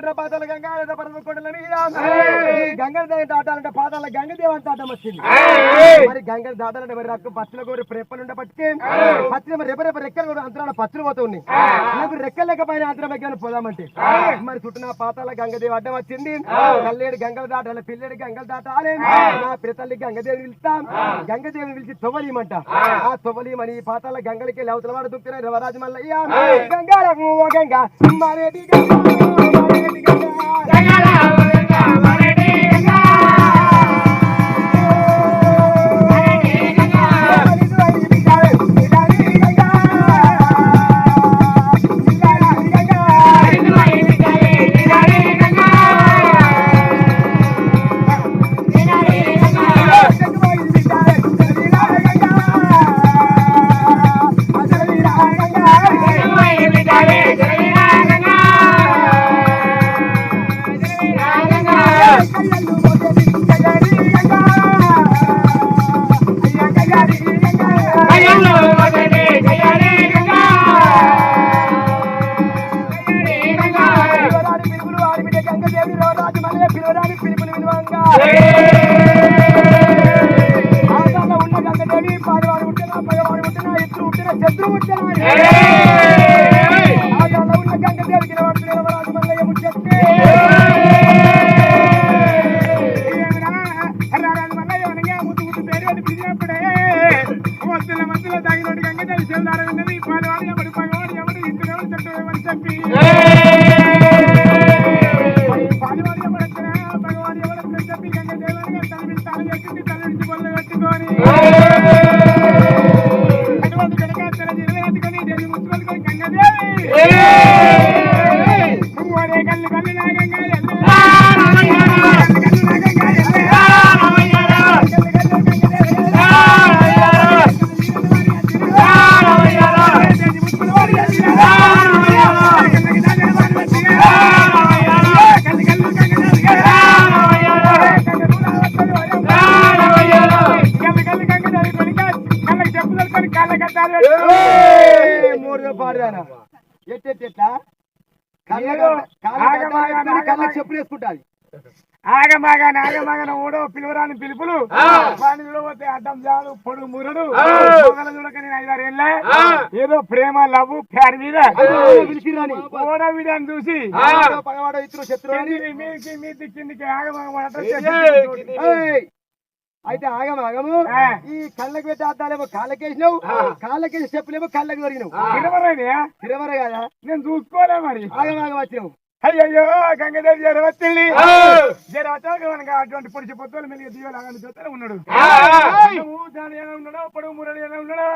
పుట్టిన పాతాల గంగా పరమకొండల మీద గంగదేవి దాటాలంటే పాతాల గంగదేవి అని దాటం వచ్చింది. మరి గంగలు దాటాలంటే మరి రక్కు పచ్చల కోరి ప్రేపలుండే పట్టుకే పచ్చల రెప్ప రెక్కలు కూడా అంతరాల పచ్చలు పోతూ ఉన్నాయి. నాకు రెక్కలు లేకపోయినా అంతరం ఎక్కడ పోదామంటే మరి చుట్టిన పాతాల గంగదేవి అడ్డం వచ్చింది. కల్లేడు గంగలు దాటాలి, పిల్లడి గంగలు దాటాలి. నా పిల్లతల్లి గంగదేవిని పిలుస్తాం. గంగదేవిని పిలిచి తొవ్వలీమంట. ఆ తొవ్వలీమని పాతాల గంగలకి అవతల వాడు దుక్కుతున్నారు రవరాజు మల్లయ్య. గంగారము ఓ గంగా మారేటి గంగా మారేటి గంగా చెప్పులు వేసుకుంటాది. ఆగమాగా నాగమాగన ఓడో పిలువరాని పిలుపులు పోతే అడ్డం జాడు పొడుగు మురడు చూడక నేను 5-6 ఏళ్ళ ఏదో ప్రేమ లవ్ ఫ్యాన్ మీద ఓడ వీడిని చూసి పగవాడ ఇతరు శత్రువు మీది కిందికి ఆగమాగ. అయితే ఆగమాగము ఈ కళ్ళకి పెట్టి అద్దాలేమో కాళ్ళకేసినావు, కాళ్ళకేసి చెప్పులేమో కళ్ళకి దొరికినావు. తిరవర కదా నేను చూసుకోలే. మరి ఆగమాగం వచ్చినావు. అయ్యో గంగదేవి జరవచ్చింది. అటువంటి పొడిచి పొత్తులు మెలిగి దీవలాగా చూస్తే ఉన్నాడు. ఉన్నాడో పొడుగు మురళి ఎలా ఉన్నాడో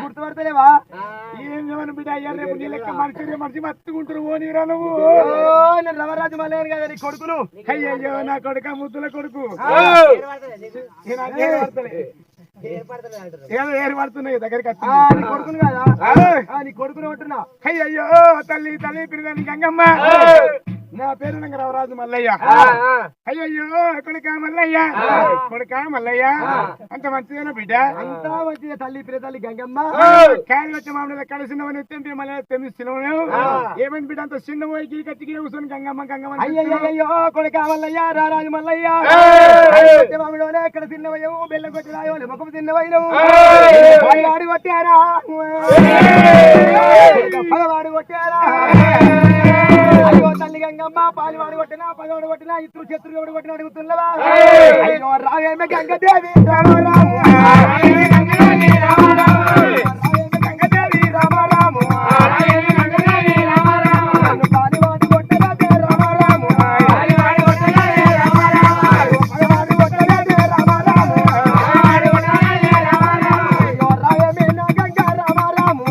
గుర్తుపడతలేవా? ఏమని బిడ్డ అయ్యా రేపు నీ లెక్క మనిషి మత్తుకుంటారు ఓ నీరా నువ్వు. నేను రవరాజు మల్లేను కదా నీ కొడుకును. అయ్యయ్యో నా కొడుక ముద్దుల కొడుకు ఏరు పడుతున్నాయి దగ్గరికి కొడుకును కదా నీ కొడుకును అంటున్నా. అయ్యయ్యో తల్లి తల్లి పిల్లదాన్ని గంగమ్మ నా పేరు రవరాజు మల్లయ్య. అయ్యయ్యో కొడుకా మల్లయ్య కొడుకా మల్లయ్య అంత మంచిదేనా బిడ్డ? అంతా మంచిదే తల్లి పిల్ల తల్లి గంగమ్మ. కాయలు వచ్చే మామూలు కలిసినవని తెంపి మళ్ళీ తెమిస్తున్నావు. ఏమైంది బిడ్డ అంత చిన్న పోయి కచ్చికి కూర్చొని గంగమ్మ గంగమ్మ. అయ్యయ్యో కొడుకా మల్లయ్య రారాజు మల్లయ్య మామిడిలోనే ఎక్కడ తిన్నవయ్యవు బెల్లం కొట్టి రాయో ముఖం తిన్నవయ్యవు వాడి కొట్టారా పగవాడు కొట్టారా అయ్యో తల్లి గంగమ్మ పాలివాడు కొట్టినా పగవాడు కొట్టినా ఇతరు శత్రుడు కొట్టిన అడుగుతున్నవా అయ్యో రావేమ గంగదేవి రామరాము గంగదేవి రామరాము పాలివాడు కొట్టగా రామరాము పగవాడు కొట్టగా రామరాము అయ్యో రావేమ గంగ రామరాము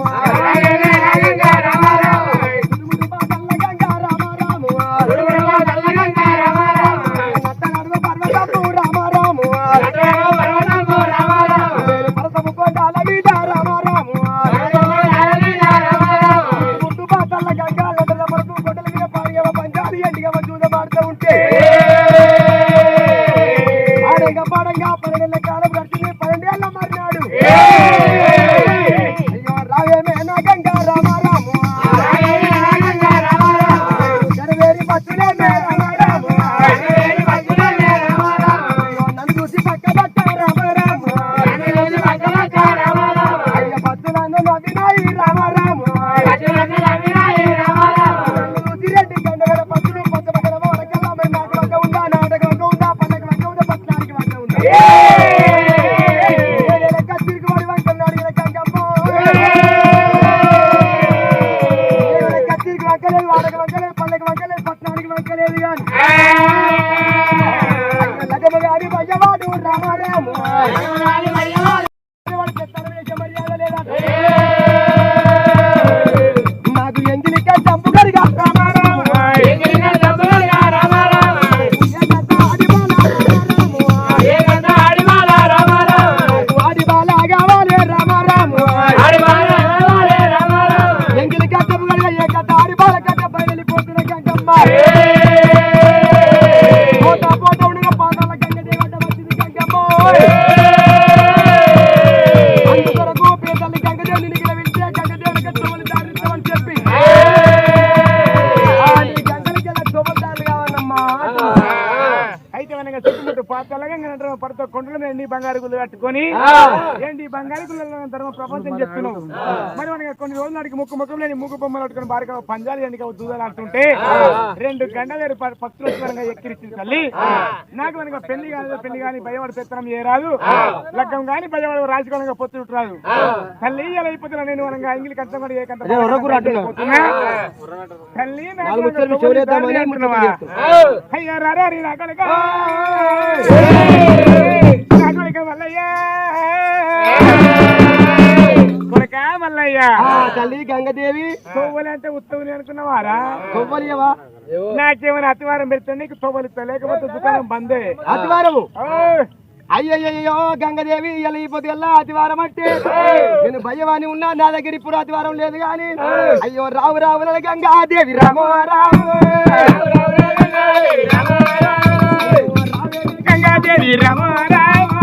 పాడంగా 12 కాలం గడిచింది 12 ఏళ్ళ మారినాడు అయ్యో రావేమే నా గంగా రామారాము గరవేరి బస్సులే రామారాము నన్ను చూసి పక్క పక్క రామారాము అయ్య బస్సులను నవ్వినాయి రామారాము చూసి రెడ్డి గండగడ బస్సులు పక్క పక్కన వరకల్లా మరి నాకు పక్క ఉందా నాటక పక్క ఉందా పల్లెకి పక్క ఉందా బస్సులానికి పక్క ఉందా కత్తిరికి వాడి వంకన్నాడు గంగమ్మ కత్తిరికి వంకలేదు వాడకి వంకలేదు పల్లెకి వంకలేదు పట్టణానికి వంకలేదు కానీ లగమ గారి భయ్యవాడు రామారాము వాడు చెత్తన వేసే మర్యాద లేదా నాకు ఎంగిలిక చంపు గడిగా రామారాము ఆడిబాలా కావాలి రామారాము ఎంగిలి కట్టపు గడిగా ఏ కట్ట ఆడిబాల కట్ట బయలుపోతున్న గంగమ్మ పోతా పోతా ఉండగా పాదాల గంగదేవట వచ్చింది గంగమ్మ అందుకొరకు పేదల్ని గంగదేవుని నిగిలవించే గంగదేవుని గట్టమని దారిస్తామని చెప్పి గంగలకి శోభదారులు కావాలమ్మా అయితే మనకి చుట్టుముట్టు పాత్రలుగా పడతా కొండలు ఎండి బంగారు గుళ్ళు కట్టుకొని ఏంటి బంగారు గుళ్ళ ధర్మ ప్రపంచం చెప్తున్నావు మరి మనకి కొన్ని రోజులు నాటికి ముక్కు లేని ముగ్గు బొమ్మలు పట్టుకుని బారిక పంజాలు ఎండిక దూదాలు ఆడుతుంటే 2 గంటలు పక్షులు ఎక్కిరిచ్చింది తల్లి నాకు మనకి పెళ్లి కానీ భయవాడు పెత్తనం చేయరాదు లగ్గం కానీ భయవాడు రాజకీయంగా పొత్తు రాదు తల్లి ఇలా అయిపోతున్నా నేను మనకి అంగిలి కంచం కూడా ఏ కంటే తల్లి అయ్యా రారా మల్లయ్య తల్లి గంగదేవి కొవ్వలంటే ఉత్తవుని అనుకున్నవారా కొవ్వలియవా నాకేమైనా అతివారం పెడితే నీకు తొవ్వలిస్తా లేకపోతే దుకాణం బందే అతివారము అయ్యయ్యో గంగదేవి ఇలా ఈ పొద్దుగల్లా అతివారం అంటే నేను భయవాని ఉన్నా నా దగ్గర ఇప్పుడు అతివారం లేదు గాని అయ్యో రావు రావు గంగాదేవి రామో రాము గంగాదేవి రామో రాము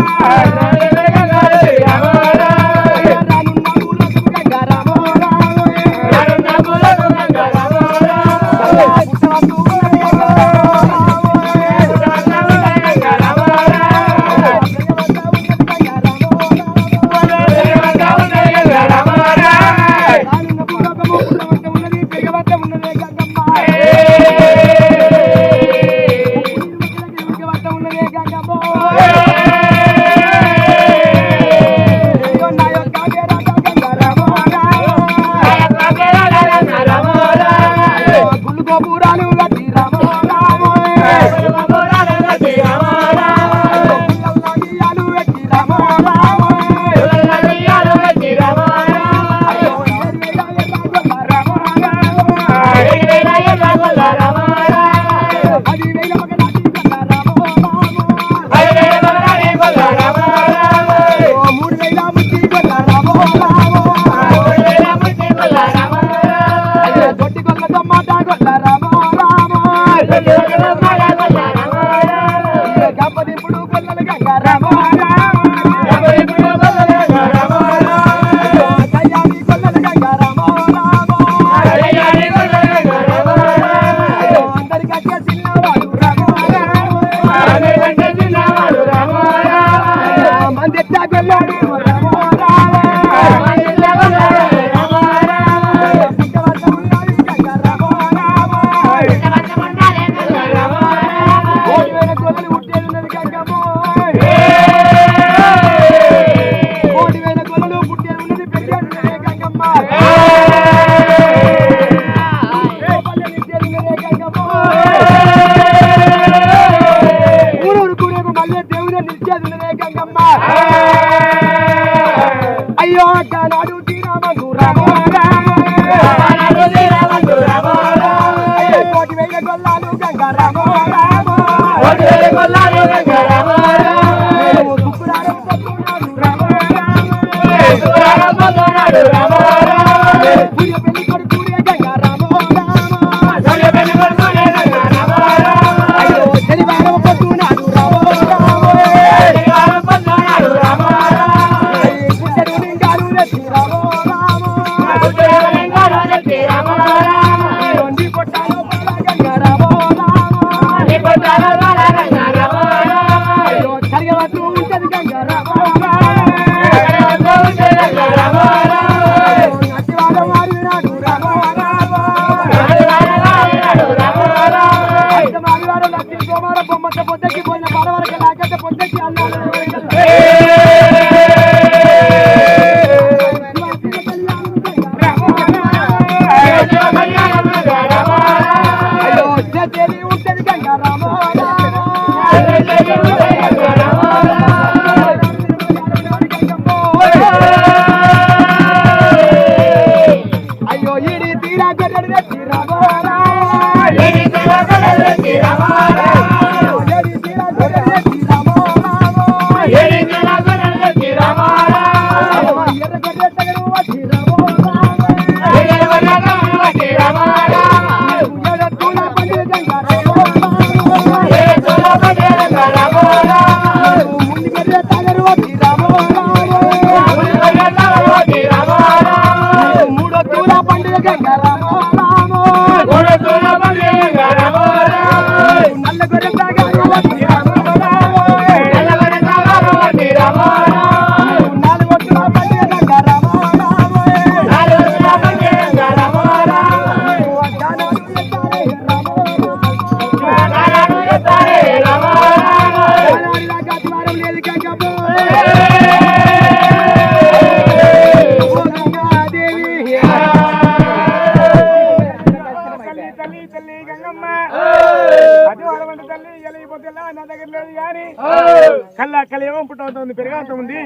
కల్లా కలేమో పుట్టవుతుంది పెరగాల్సి ఉంది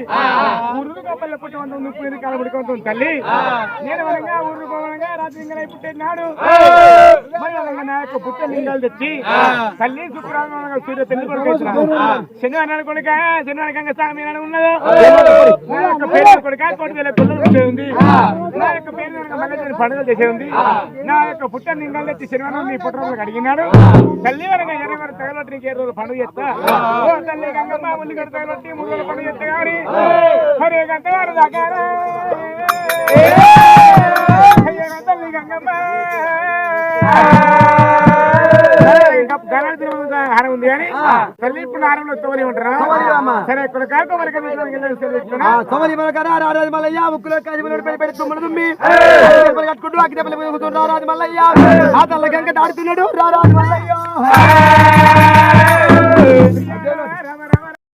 ఊరు కప్పల్లో పుట్టవుతుంది ఉప్పు ఇది కాలం పుట్టుకుంటుంది తల్లి నేను వరంగా ఊరు పోవడంగా రాత్రి ఇంకా పుట్టినాడు మరి నా యొక్క పుట్ట లింగాలు తెచ్చి తల్లి శుక్రవారం సూర్య తల్లి కొడుకు శనివారం కొడుక శనివారంగా స్వామి ఉన్నదో నా యొక్క పేరు కొడుక 1,000 పిల్లలు ఉంది నా యొక్క పేరు మగజని పండుగలు చేసే ఉంది నా యొక్క పుట్ట లింగాలు తెచ్చి శనివారం మీ పుట్టలకు అడిగినాడు తల్లి వరంగా ఎర్రవారు తగలొట్టి నీకు 7 రోజులు పండుగ చేస్తా తల్లి గంగమ్మ ఉల్లి గడ్డ తగలొట్టి 3 రోజులు పండుగ చేస్తా కానీ మరి గంట వారు దాకా తల్లి గంగమ్మ హారం ఉంది కానీ తల్లి ఇప్పుడు హారంలో తోలి ఉంటారా సరే ఇక్కడ మల్లయ్య ముక్కులో పెట్టి తుమ్మడు తుమ్మి కట్టుకుంటూ అక్కడ రారాజు మల్లయ్య ఆ తల్ల గంగ దాడుతున్నాడు రారాజు మల్లయ్య